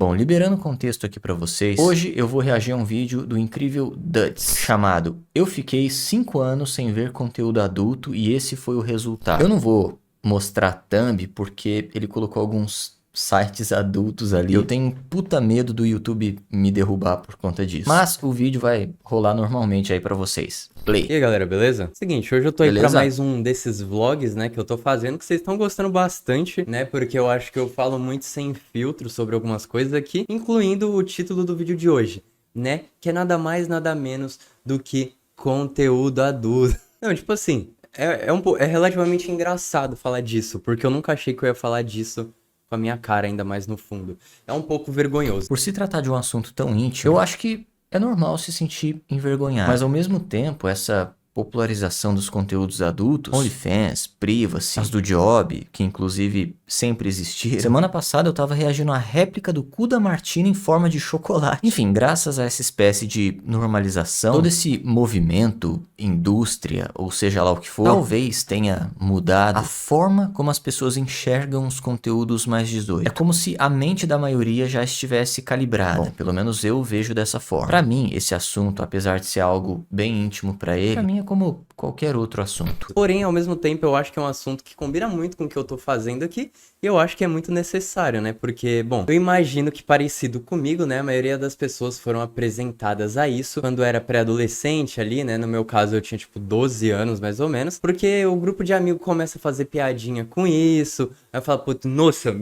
Bom, liberando o contexto aqui pra vocês, hoje eu vou reagir a um vídeo do incrível Duds, chamado Eu Fiquei 5 anos sem ver conteúdo adulto e esse foi o resultado. Eu não vou mostrar thumb porque ele colocou alguns sites adultos ali. Eu tenho puta medo do YouTube me derrubar por conta disso. Mas o vídeo vai rolar normalmente aí pra vocês. Play. E aí galera, beleza? Seguinte, hoje eu tô aí Beleza? pra mais um desses vlogs, né, que eu tô fazendo, que vocês estão gostando bastante, né, porque eu acho que eu falo muito sem filtro sobre algumas coisas aqui, incluindo o título do vídeo de hoje, né, que é nada mais, nada menos do que conteúdo adulto. Não, tipo assim, é relativamente engraçado falar disso, porque eu nunca achei que eu ia falar disso com a minha cara, ainda mais no fundo. É um pouco vergonhoso. Por se tratar de um assunto tão íntimo, eu acho que é normal se sentir envergonhado. Mas ao mesmo tempo, essa popularização dos conteúdos adultos, OnlyFans, Privacy, as do Job, que inclusive sempre existiram. Semana passada eu tava reagindo à réplica do cu da Martina em forma de chocolate. Enfim, graças a essa espécie de normalização, todo esse movimento, indústria, ou seja lá o que for, talvez tenha mudado a forma como as pessoas enxergam os conteúdos mais 18. É como se a mente da maioria já estivesse calibrada. Bom, pelo menos eu vejo dessa forma. Pra mim, esse assunto, apesar de ser algo bem íntimo pra ele, pra mim é como qualquer outro assunto. Porém, ao mesmo tempo, eu acho que é um assunto que combina muito com o que eu tô fazendo aqui, e eu acho que é muito necessário, né? Porque, bom, eu imagino que parecido comigo, né? A maioria das pessoas foram apresentadas a isso quando era pré-adolescente ali, né? No meu caso, eu tinha, tipo, 12 anos, mais ou menos, porque o grupo de amigos começa a fazer piadinha com isso, aí fala, pô, nossa,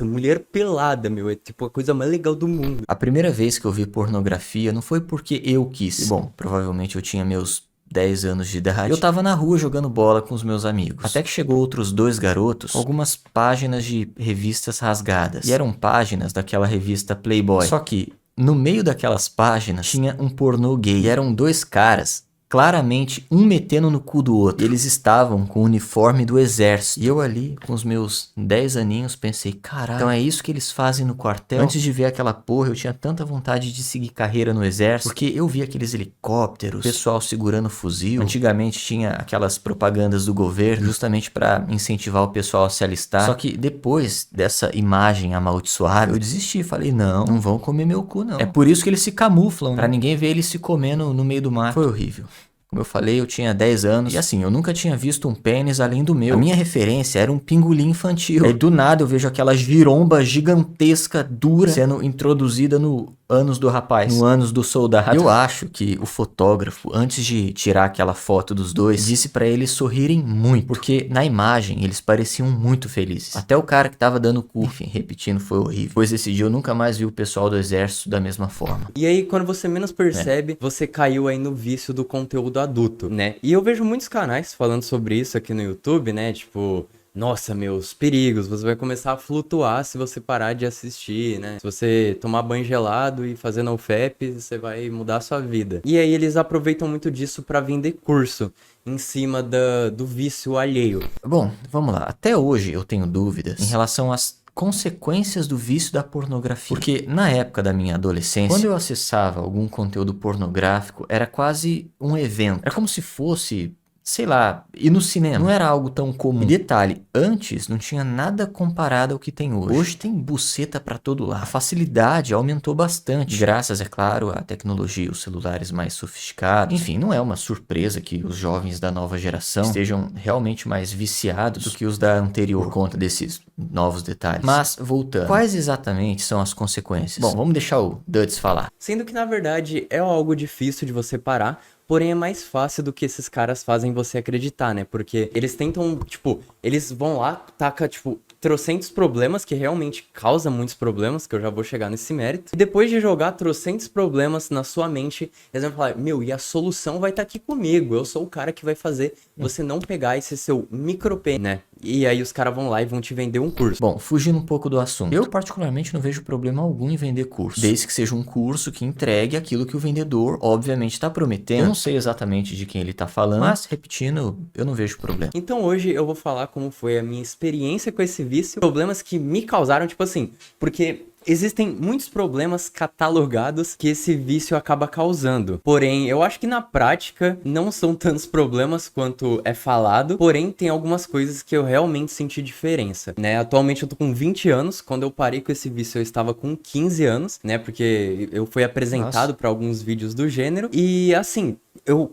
mulher pelada, meu, é tipo a coisa mais legal do mundo. A primeira vez que eu vi pornografia não foi porque eu quis. Bom, provavelmente eu tinha meus 10 anos de idade. Eu tava na rua jogando bola com os meus amigos. Até que chegou outros dois garotos com algumas páginas de revistas rasgadas. E eram páginas daquela revista Playboy. Só que no meio daquelas páginas tinha um pornô gay. E eram dois caras, claramente um metendo no cu do outro. E eles estavam com o uniforme do exército. E eu ali, com os meus 10 aninhos, pensei, caralho, então é isso que eles fazem no quartel? Antes de ver aquela porra, eu tinha tanta vontade de seguir carreira no exército, porque eu via aqueles helicópteros, pessoal segurando fuzil. Antigamente tinha aquelas propagandas do governo, justamente pra incentivar o pessoal a se alistar. Só que depois dessa imagem amaldiçoada, eu desisti. Falei, não vão comer meu cu, não. É por isso que eles se camuflam, pra ninguém ver eles se comendo no meio do mato. Foi horrível. Como eu falei, eu tinha 10 anos e assim, eu nunca tinha visto um pênis além do meu. A minha referência era um pingolim infantil. Aí do nada eu vejo aquela giromba gigantesca, dura, sendo introduzida no ânus do rapaz, no ânus do soldado. Eu acho que o fotógrafo, antes de tirar aquela foto dos dois, disse pra eles sorrirem muito, porque na imagem eles pareciam muito felizes. Até o cara que tava dando cu, enfim, repetindo, foi horrível. Pois esse dia eu nunca mais vi o pessoal do exército da mesma forma. E aí, quando você menos percebe, você caiu aí no vício do conteúdo adulto, né? E eu vejo muitos canais falando sobre isso aqui no YouTube, né? Tipo, nossa, meus perigos, você vai começar a flutuar se você parar de assistir, né? Se você tomar banho gelado e fazer NoFap, você vai mudar a sua vida. E aí eles aproveitam muito disso pra vender curso em cima do vício alheio. Bom, vamos lá. Até hoje eu tenho dúvidas em relação às consequências do vício da pornografia. Porque na época da minha adolescência, quando eu acessava algum conteúdo pornográfico, era quase um evento. Era como se fosse, sei lá, ir no cinema. Não era algo tão comum. E detalhe, antes não tinha nada comparado ao que tem hoje. Hoje tem buceta pra todo lado. A facilidade aumentou bastante. Graças, é claro, à tecnologia, os celulares mais sofisticados. Enfim, não é uma surpresa que os jovens da nova geração estejam realmente mais viciados do que os da anterior, por conta desses novos detalhes. Mas, voltando, quais exatamente são as consequências? Bom, vamos deixar o Duds falar. Sendo que, na verdade, é algo difícil de você parar, porém é mais fácil do que esses caras fazem você acreditar, né? Porque eles tentam, tipo, eles vão lá, taca, tipo, trocentos problemas, que realmente causa muitos problemas, que eu já vou chegar nesse mérito. E depois de jogar trocentos problemas na sua mente, eles vão falar, meu, e a solução vai estar aqui comigo, eu sou o cara que vai fazer você não pegar esse seu micropênis, né? E aí os caras vão lá e vão te vender um curso. Bom, fugindo um pouco do assunto. Eu particularmente não vejo problema algum em vender curso. Desde que seja um curso que entregue aquilo que o vendedor, obviamente, está prometendo. Eu não sei exatamente de quem ele está falando, mas, repetindo, eu não vejo problema. Então hoje eu vou falar como foi a minha experiência com esse vício. Problemas que me causaram, tipo assim, porque Existem muitos problemas catalogados que esse vício acaba causando. Porém, eu acho que na prática não são tantos problemas quanto é falado. Porém, tem algumas coisas que eu realmente senti diferença, né? Atualmente eu tô com 20 anos. Quando eu parei com esse vício, eu estava com 15 anos, né? Porque eu fui apresentado para alguns vídeos do gênero. E assim,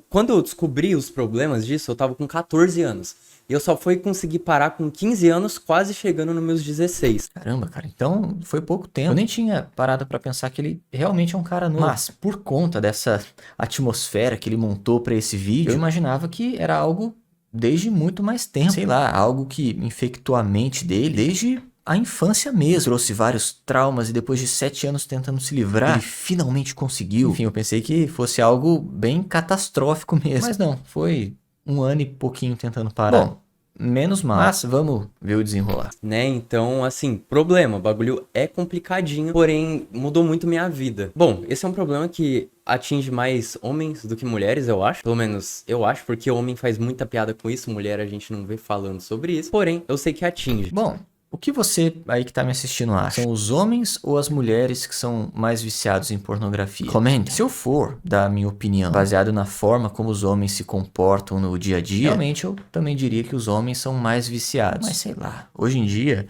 quando eu descobri os problemas disso, eu tava com 14 anos. E eu só fui conseguir parar com 15 anos, quase chegando nos meus 16. Caramba, cara, então foi pouco tempo. Eu nem tinha parado pra pensar que ele realmente é um cara novo. Mas, por conta dessa atmosfera que ele montou pra esse vídeo, eu imaginava que era algo desde muito mais tempo. Sei lá, algo que infectou a mente dele desde a infância mesmo. Trouxe vários traumas e depois de 7 anos tentando se livrar, ele finalmente conseguiu. Enfim, eu pensei que fosse algo bem catastrófico mesmo. Mas não, foi 1 ano e pouquinho tentando parar. Bom, menos mal. Mas vamos ver o desenrolar. Né, então, assim, problema, o bagulho é complicadinho, porém mudou muito minha vida. Bom, esse é um problema que atinge mais homens do que mulheres, eu acho. Pelo menos eu acho, porque homem faz muita piada com isso, mulher a gente não vê falando sobre isso. Porém, eu sei que atinge. Bom, o que você aí que tá me assistindo acha? São os homens ou as mulheres que são mais viciados em pornografia? Comente. Se eu for dar a minha opinião baseado na forma como os homens se comportam no dia a dia, realmente eu também diria que os homens são mais viciados. Mas sei lá, hoje em dia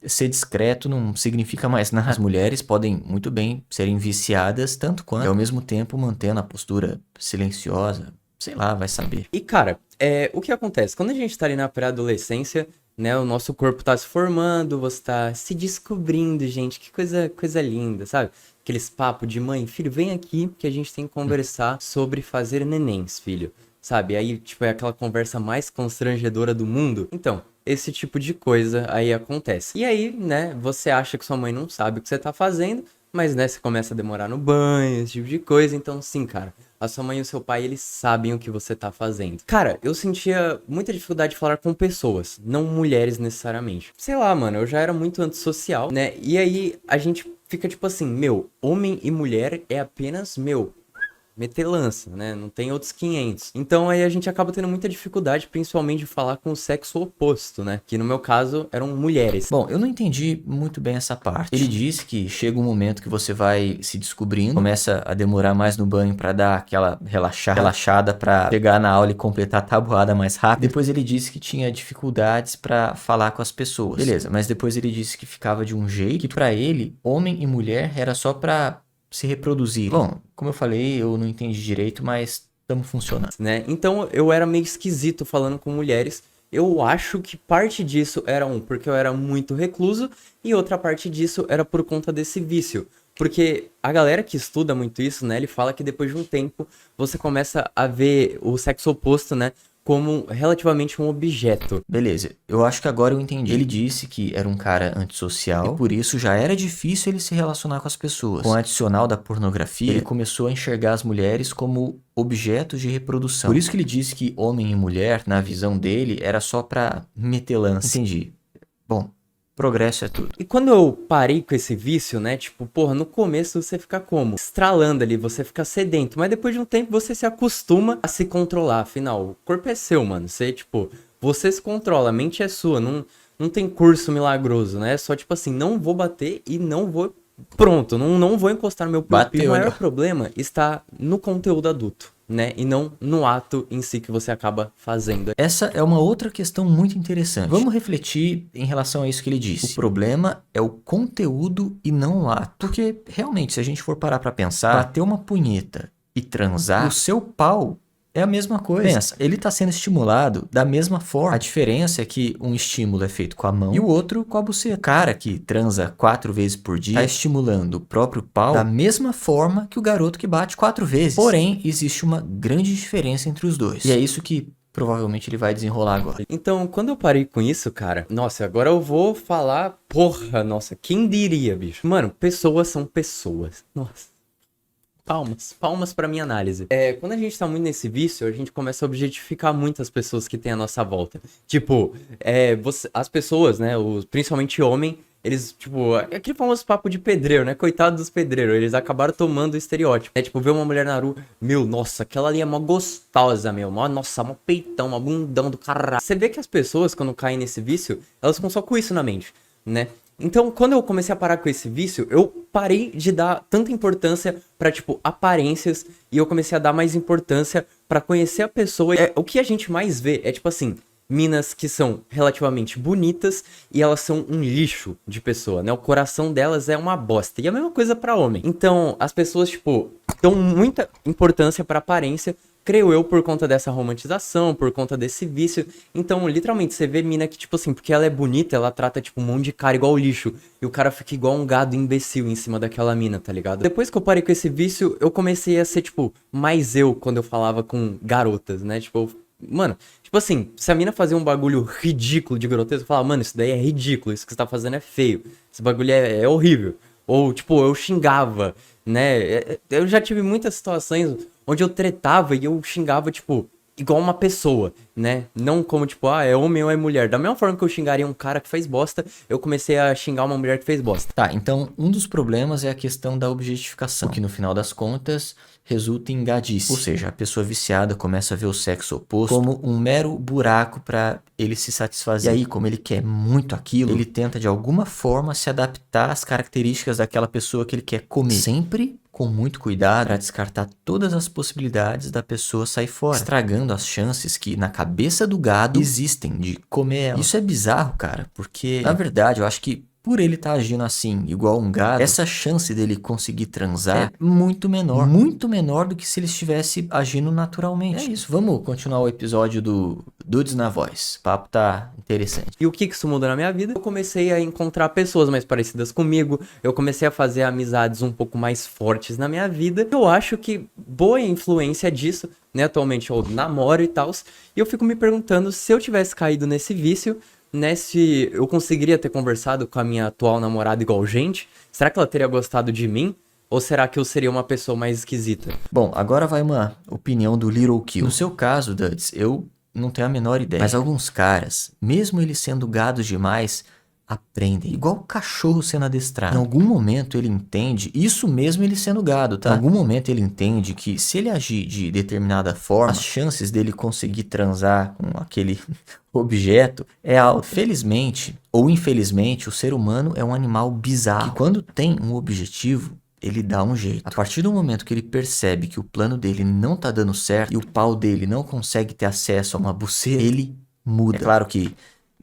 ser discreto não significa mais nada. As mulheres podem muito bem serem viciadas tanto quanto, e ao mesmo tempo mantendo a postura silenciosa. Sei lá, vai saber. E cara, o que acontece? Quando a gente tá ali na pré-adolescência, né, o nosso corpo tá se formando, você tá se descobrindo, gente, que coisa linda, sabe? Aqueles papos de mãe, filho, vem aqui que a gente tem que conversar sobre fazer nenéns, filho, sabe? Aí, tipo, é aquela conversa mais constrangedora do mundo. Então, esse tipo de coisa aí acontece. E aí, né, você acha que sua mãe não sabe o que você tá fazendo, mas, né, você começa a demorar no banho, esse tipo de coisa, então sim, cara. A sua mãe e o seu pai, eles sabem o que você tá fazendo. Cara, eu sentia muita dificuldade de falar com pessoas, não mulheres necessariamente. Sei lá, mano, eu já era muito antissocial, né? E aí a gente fica tipo assim, meu, homem e mulher é apenas, meu, metelança, né? Não tem outros 500. Então aí a gente acaba tendo muita dificuldade, principalmente de falar com o sexo oposto, né? Que no meu caso eram mulheres. Bom, eu não entendi muito bem essa parte. Ele disse que chega um momento que você vai se descobrindo, começa a demorar mais no banho pra dar aquela relaxada pra chegar na aula e completar a tabuada mais rápido. Depois ele disse que tinha dificuldades pra falar com as pessoas. Beleza, mas depois ele disse que ficava de um jeito que pra ele, homem e mulher era só pra se reproduzir. Bom, como eu falei, eu não entendi direito, mas estamos funcionando. Né? Então eu era meio esquisito falando com mulheres. Eu acho que parte disso era porque eu era muito recluso e outra parte disso era por conta desse vício. Porque a galera que estuda muito isso, né, ele fala que depois de um tempo você começa a ver o sexo oposto, né, como relativamente um objeto. Beleza, eu acho que agora eu entendi. Ele disse que era um cara antissocial e por isso já era difícil ele se relacionar com as pessoas. Com o adicional da pornografia, ele começou a enxergar as mulheres como objetos de reprodução. Por isso que ele disse que homem e mulher, na visão dele, era só pra meter lance. Entendi. Bom, progresso é tudo. E quando eu parei com esse vício, né, tipo, porra, no começo você fica como? Estralando ali, você fica sedento, mas depois de um tempo você se acostuma a se controlar, afinal, o corpo é seu, mano, você, tipo, você se controla, a mente é sua, não tem curso milagroso, né, é só, tipo assim, não vou bater e não vou, pronto, não vou encostar no meu piu-piu. O maior problema está no conteúdo adulto, né? E não no ato em si que você acaba fazendo. Essa é uma outra questão muito interessante. Vamos refletir em relação a isso que ele disse. O problema é o conteúdo e não o ato. Porque, realmente, se a gente for parar pra pensar, bater uma punheta e transar, o seu pau é a mesma coisa. Pensa, ele tá sendo estimulado da mesma forma. A diferença é que um estímulo é feito com a mão e o outro com a buceta. O cara que transa 4 vezes por dia tá estimulando o próprio pau da mesma forma que o garoto que bate 4 vezes. Porém, existe uma grande diferença entre os dois. E é isso que provavelmente ele vai desenrolar agora. Então, quando eu parei com isso, cara, nossa, agora eu vou falar, porra, nossa, quem diria, bicho? Mano, pessoas são pessoas. Nossa. Palmas pra minha análise. Quando a gente tá muito nesse vício, a gente começa a objetificar muitas pessoas que tem à nossa volta. Tipo, as pessoas, né, principalmente homem, eles, tipo, aquele famoso papo de pedreiro, né, coitado dos pedreiros, eles acabaram tomando o estereótipo. Tipo, ver uma mulher na rua, meu, nossa, aquela ali é mó gostosa, meu, nossa, mó peitão, mó bundão do caralho. Você vê que as pessoas, quando caem nesse vício, elas ficam só com isso na mente, né? Então, quando eu comecei a parar com esse vício, eu parei de dar tanta importância pra, tipo, aparências e eu comecei a dar mais importância pra conhecer a pessoa. O que a gente mais vê é, tipo assim, minas que são relativamente bonitas e elas são um lixo de pessoa, né? O coração delas é uma bosta. E a mesma coisa pra homem. Então, as pessoas, tipo, dão muita importância pra aparência, creio eu, por conta dessa romantização, por conta desse vício. Então, literalmente, você vê mina que, tipo assim, porque ela é bonita, ela trata, tipo, um monte de cara igual lixo. E o cara fica igual um gado imbecil em cima daquela mina, tá ligado? Depois que eu parei com esse vício, eu comecei a ser, tipo, mais eu quando eu falava com garotas, né? Tipo, mano, tipo assim, se a mina fazia um bagulho ridículo de grotesco, eu falava, mano, isso daí é ridículo, isso que você tá fazendo é feio. Esse bagulho é horrível. Ou, tipo, eu xingava, né? Eu já tive muitas situações onde eu tretava e eu xingava, tipo, igual uma pessoa, né? Não como, tipo, é homem ou é mulher. Da mesma forma que eu xingaria um cara que fez bosta, eu comecei a xingar uma mulher que fez bosta. Tá, então um dos problemas é a questão da objetificação, que no final das contas resulta em gadice. Ou seja, a pessoa viciada começa a ver o sexo oposto como um mero buraco para ele se satisfazer. E aí, como ele quer muito aquilo, ele tenta de alguma forma se adaptar às características daquela pessoa que ele quer comer. Sempre com muito cuidado para descartar todas as possibilidades da pessoa sair fora, estragando as chances que na cabeça do gado existem de comer ela. Isso é bizarro, cara, porque na verdade eu acho que por ele estar agindo assim, igual um gado, essa chance dele conseguir transar é muito menor do que se ele estivesse agindo naturalmente. É isso, vamos continuar o episódio do Dudes na Voz. O papo tá interessante. E o que isso mudou na minha vida? Eu comecei a encontrar pessoas mais parecidas comigo, eu comecei a fazer amizades um pouco mais fortes na minha vida. Eu acho que boa influência disso, né? Atualmente eu namoro e tal, e eu fico me perguntando se eu tivesse caído nesse vício, né, se eu conseguiria ter conversado com a minha atual namorada igual gente. Será que ela teria gostado de mim? Ou será que eu seria uma pessoa mais esquisita? Bom, agora vai uma opinião do Little Kill. No seu caso, Duds, eu não tenho a menor ideia. Mas alguns caras, mesmo eles sendo gados demais, aprendem. Igual o cachorro sendo adestrado. Em algum momento ele entende, isso mesmo ele sendo gado, tá? Em algum momento ele entende que se ele agir de determinada forma, as chances dele conseguir transar com aquele objeto é alta. Felizmente ou infelizmente, o ser humano é um animal bizarro. Que quando tem um objetivo, ele dá um jeito. A partir do momento que ele percebe que o plano dele não tá dando certo e o pau dele não consegue ter acesso a uma buceta, ele muda. É claro que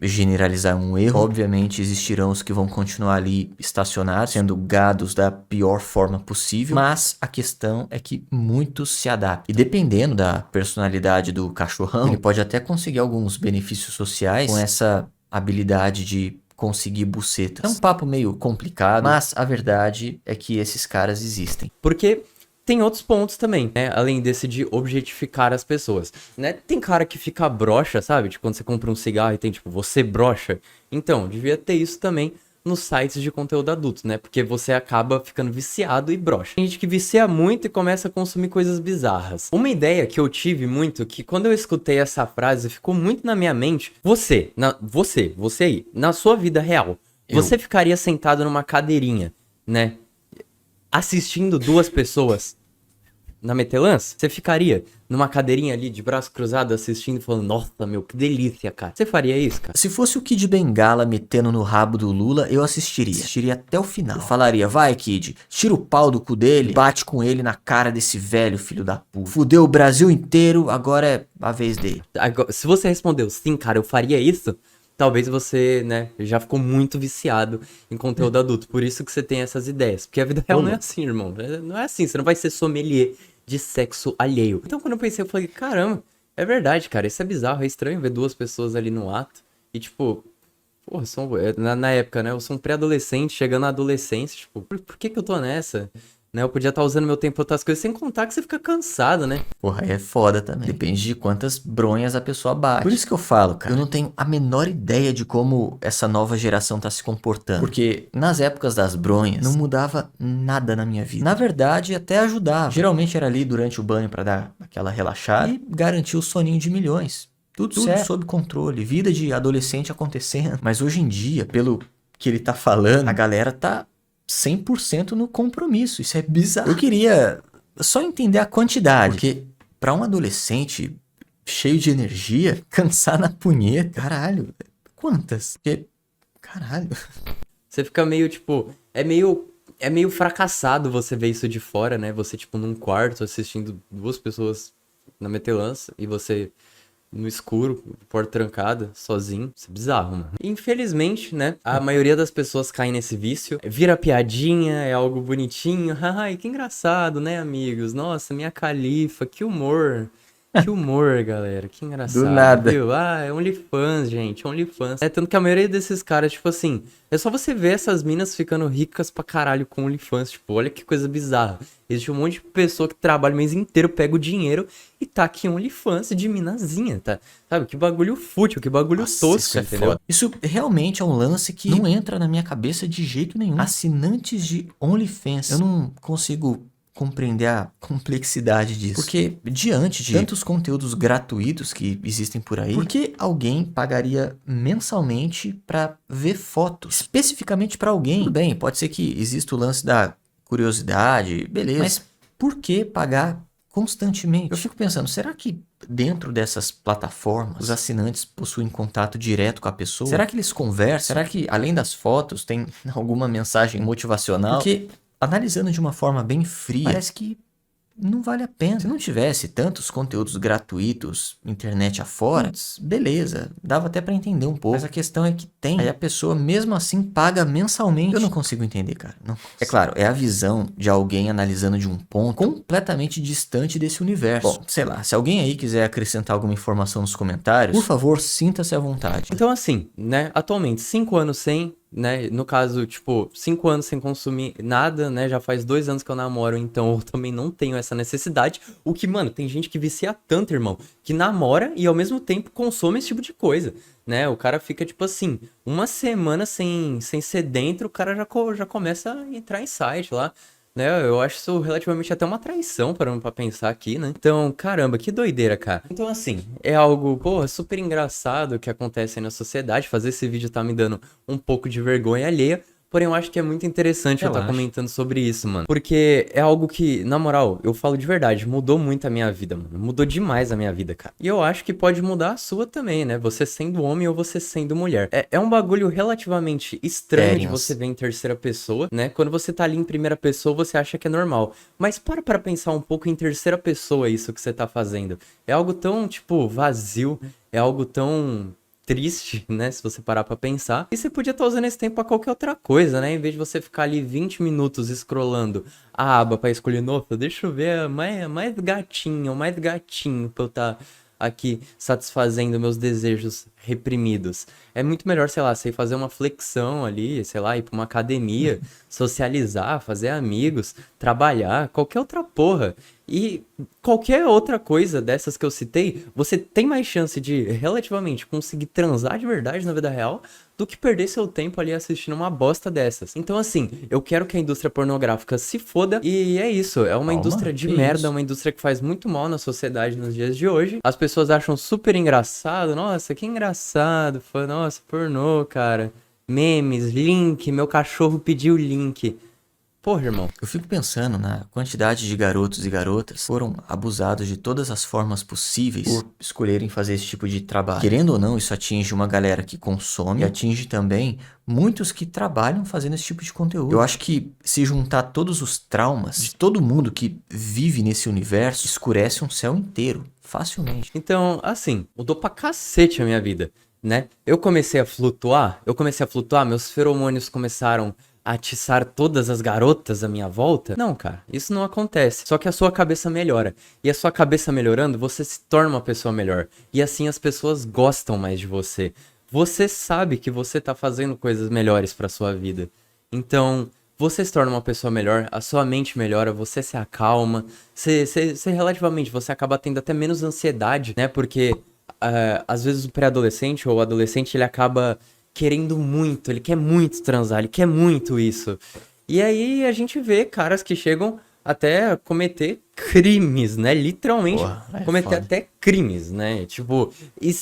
generalizar um erro, obviamente existirão os que vão continuar ali estacionados, sendo gados da pior forma possível, mas a questão é que muitos se adaptam. E dependendo da personalidade do cachorrão, ele pode até conseguir alguns benefícios sociais com essa habilidade de conseguir bucetas. É um papo meio complicado, mas a verdade é que esses caras existem. Porque tem outros pontos também, né? Além desse de objetificar as pessoas, né? Tem cara que fica broxa, sabe? Tipo, quando você compra um cigarro e tem, tipo, você broxa. Então, devia ter isso também nos sites de conteúdo adulto, né? Porque você acaba ficando viciado e broxa. Tem gente que vicia muito e começa a consumir coisas bizarras. Uma ideia que eu tive muito, que quando eu escutei essa frase, ficou muito na minha mente. Você aí, na sua vida real, você ficaria sentado numa cadeirinha, né? Assistindo duas pessoas na metelança? Você ficaria numa cadeirinha ali de braço cruzado assistindo e falando, nossa, meu, que delícia, cara. Você faria isso, cara? Se fosse o Kid Bengala metendo no rabo do Lula, eu assistiria. Assistiria até o final. Eu falaria, vai, Kid, tira o pau do cu dele, bate com ele na cara desse velho filho da puta. Fudeu o Brasil inteiro, agora é a vez dele. Agora, se você respondeu, sim, cara, eu faria isso, talvez você, né, já ficou muito viciado em conteúdo adulto. Por isso que você tem essas ideias. Porque a vida real não é assim, irmão. Não é assim. Você não vai ser sommelier de sexo alheio. Então, quando eu pensei, eu falei, caramba, é verdade, cara. Isso é bizarro. É estranho ver duas pessoas ali no ato. E, tipo, porra, na época, né, eu sou um pré-adolescente, chegando na adolescência. Tipo, por que que eu tô nessa? Né, eu podia estar usando meu tempo pra outras coisas, sem contar que você fica cansado, né? Porra, é foda também. Depende de quantas bronhas a pessoa bate. Por isso que eu falo, cara, eu não tenho a menor ideia de como essa nova geração tá se comportando. Porque nas épocas das bronhas, não mudava nada na minha vida. Na verdade, até ajudava. Geralmente era ali durante o banho pra dar aquela relaxada e garantir o soninho de milhões. Tudo certo, sob controle, vida de adolescente acontecendo. Mas hoje em dia, pelo que ele tá falando, a galera tá 100% no compromisso. Isso é bizarro. Eu queria só entender a quantidade. Porque pra um adolescente cheio de energia, cansar na punheta, caralho, quantas? Porque, caralho. Você fica meio, tipo, é meio fracassado você ver isso de fora, né? Você, tipo, num quarto assistindo duas pessoas na metelança e você no escuro, porta trancada, sozinho. Isso é bizarro, mano. Infelizmente, né? A maioria das pessoas cai nesse vício. Vira piadinha, é algo bonitinho. Ai, que engraçado, né, amigos? Nossa, minha califa, que humor. Que humor, galera. Que Do engraçado, nada. viu? Ah, é OnlyFans, gente. OnlyFans. É tanto que a maioria desses caras, tipo assim, é só você ver essas minas ficando ricas pra caralho com OnlyFans. Tipo, olha que coisa bizarra. Existe um monte de pessoa que trabalha o mês inteiro, pega o dinheiro e tá aqui em OnlyFans de minazinha, tá? Sabe? Que bagulho fútil, que bagulho Nossa, tosco, isso é entendeu? foda. Isso realmente é um lance que não entra na minha cabeça de jeito nenhum. Assinantes de OnlyFans. Eu não consigo compreender a complexidade disso. Porque diante de tantos conteúdos gratuitos que existem por aí, por que alguém pagaria mensalmente pra ver fotos? Especificamente pra alguém. Tudo bem, pode ser que exista o lance da curiosidade, beleza. Mas por que pagar constantemente? Eu fico pensando, será que dentro dessas plataformas os assinantes possuem contato direto com a pessoa? Será que eles conversam? Será que além das fotos tem alguma mensagem motivacional? Porque analisando de uma forma bem fria, parece que não vale a pena. Se não tivesse tantos conteúdos gratuitos, internet afora, beleza, dava até pra entender um pouco. Mas a questão é que tem. Aí a pessoa mesmo assim paga mensalmente. Eu não consigo entender, cara. Não. É claro, é a visão de alguém analisando de um ponto completamente distante desse universo. Bom, sei lá, se alguém aí quiser acrescentar alguma informação nos comentários, por favor, sinta-se à vontade. Então, assim, né? Atualmente, 5 anos sem, né? No caso, tipo, 5 anos sem consumir nada, né? Já faz 2 anos que eu namoro, então eu também não tenho essa necessidade. O que, mano, tem gente que vicia tanto, irmão, que namora e ao mesmo tempo consome esse tipo de coisa, né? O cara fica, tipo assim, uma semana sem ser dentro, o cara já começa a entrar em site lá. Né, eu acho isso relativamente até uma traição, parando pra pensar aqui, né? Então, caramba, que doideira, cara. Então, assim, é algo, porra, super engraçado que acontece aí na sociedade. Fazer esse vídeo tá me dando um pouco de vergonha alheia. Porém, eu acho que é muito interessante eu estar comentando sobre isso, mano. Porque é algo que, na moral, eu falo de verdade, mudou muito a minha vida, mano. Mudou demais a minha vida, cara. E eu acho que pode mudar a sua também, né? Você sendo homem ou você sendo mulher. É um bagulho relativamente estranho de você ver em terceira pessoa, né? Quando você tá ali em primeira pessoa, você acha que é normal. Mas para pensar um pouco em terceira pessoa isso que você tá fazendo. É algo tão, tipo, vazio. É algo tão triste, né, se você parar pra pensar. E você podia estar usando esse tempo pra qualquer outra coisa, né, em vez de você ficar ali 20 minutos scrollando a aba pra escolher, nossa, deixa eu ver mais gatinho, mais gatinho pra eu estar aqui satisfazendo meus desejos reprimidos. É muito melhor, sei lá, você ir fazer uma flexão ali, sei lá, ir pra uma academia, socializar, fazer amigos, trabalhar, qualquer outra porra. E qualquer outra coisa dessas que eu citei, você tem mais chance de relativamente conseguir transar de verdade na vida real do que perder seu tempo ali assistindo uma bosta dessas. Então, assim, eu quero que a indústria pornográfica se foda e é isso. É uma indústria de merda, uma indústria que faz muito mal na sociedade nos dias de hoje. As pessoas acham super engraçado. Nossa, que engraçado. Nossa, pornô, cara. Memes, link, meu cachorro pediu link. Porra, irmão. Eu fico pensando na quantidade de garotos e garotas que foram abusados de todas as formas possíveis por escolherem fazer esse tipo de trabalho. Querendo ou não, isso atinge uma galera que consome e atinge também muitos que trabalham fazendo esse tipo de conteúdo. Eu acho que se juntar todos os traumas de todo mundo que vive nesse universo, escurece um céu inteiro, facilmente. Então, assim, mudou pra cacete a minha vida, né? Eu comecei a flutuar, meus feromônios começaram a atiçar todas as garotas à minha volta? Não, cara, isso não acontece. Só que a sua cabeça melhora. E a sua cabeça melhorando, você se torna uma pessoa melhor. E assim as pessoas gostam mais de você. Você sabe que você tá fazendo coisas melhores pra sua vida. Então, você se torna uma pessoa melhor, a sua mente melhora, você se acalma. Você relativamente, você acaba tendo até menos ansiedade, né? Porque às vezes o pré-adolescente ou o adolescente, ele acaba querendo muito, ele quer muito transar, ele quer muito isso. E aí a gente vê caras que chegam até a cometer crimes, né? Literalmente, cometer até crimes, né? Tipo, e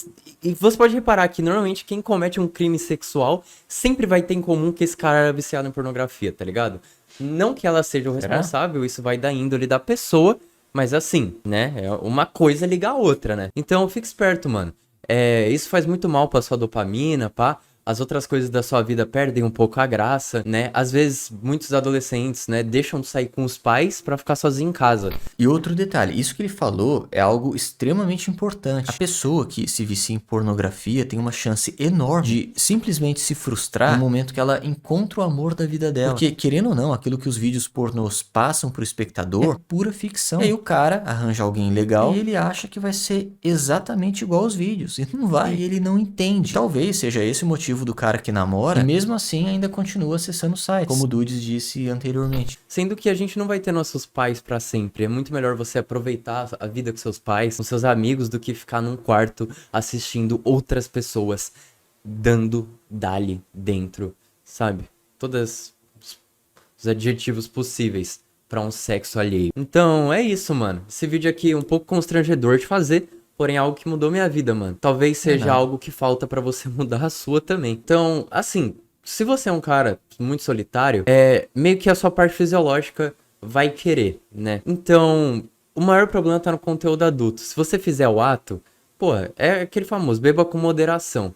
você pode reparar que normalmente quem comete um crime sexual sempre vai ter em comum que esse cara era viciado em pornografia, tá ligado? Não que ela seja o responsável, isso vai da índole da pessoa, mas assim, né? É uma coisa liga a outra, né? Então fica esperto, mano. Isso faz muito mal pra sua dopamina, pá. as outras coisas da sua vida perdem um pouco a graça, né? Às vezes, muitos adolescentes, né, deixam de sair com os pais pra ficar sozinho em casa. E outro detalhe, isso que ele falou é algo extremamente importante. A pessoa que se vicia em pornografia tem uma chance enorme de simplesmente se frustrar no momento que ela encontra o amor da vida dela. Porque, querendo ou não, aquilo que os vídeos pornôs passam pro espectador é pura ficção. E aí o cara arranja alguém legal e ele acha que vai ser exatamente igual aos vídeos. E não vai. E ele não entende. Talvez seja esse o motivo do cara que namora e mesmo assim ainda continua acessando sites, como o Dudes disse anteriormente. Sendo que a gente não vai ter nossos pais pra sempre. É muito melhor você aproveitar a vida com seus pais, com seus amigos, do que ficar num quarto assistindo outras pessoas dando dali dentro, sabe? Todos os adjetivos possíveis pra um sexo alheio. Então, é isso, mano. Esse vídeo aqui é um pouco constrangedor de fazer, porém é algo que mudou minha vida, mano. Talvez seja algo que falta pra você mudar a sua também. Então, assim, se você é um cara muito solitário, meio que a sua parte fisiológica vai querer, né? Então, o maior problema tá no conteúdo adulto. Se você fizer o ato, pô, é aquele famoso, beba com moderação,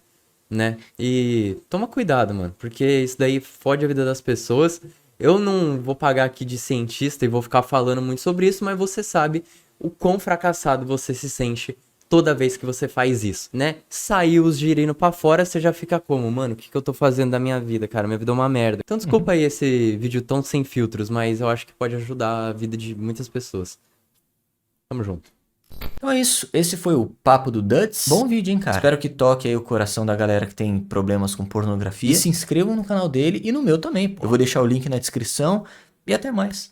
né? E toma cuidado, mano, porque isso daí fode a vida das pessoas. Eu não vou pagar aqui de cientista e vou ficar falando muito sobre isso, mas você sabe o quão fracassado você se sente toda vez que você faz isso, né? Saiu os girino pra fora, você já fica como? Mano, o que eu tô fazendo da minha vida, cara? Minha vida é uma merda. Então desculpa aí esse vídeo tão sem filtros, mas eu acho que pode ajudar a vida de muitas pessoas. Tamo junto. Então é isso, esse foi o Papo do Duds. Bom vídeo, hein, cara? Espero que toque aí o coração da galera que tem problemas com pornografia. E se inscrevam no canal dele e no meu também, pô. Eu vou deixar o link na descrição e até mais.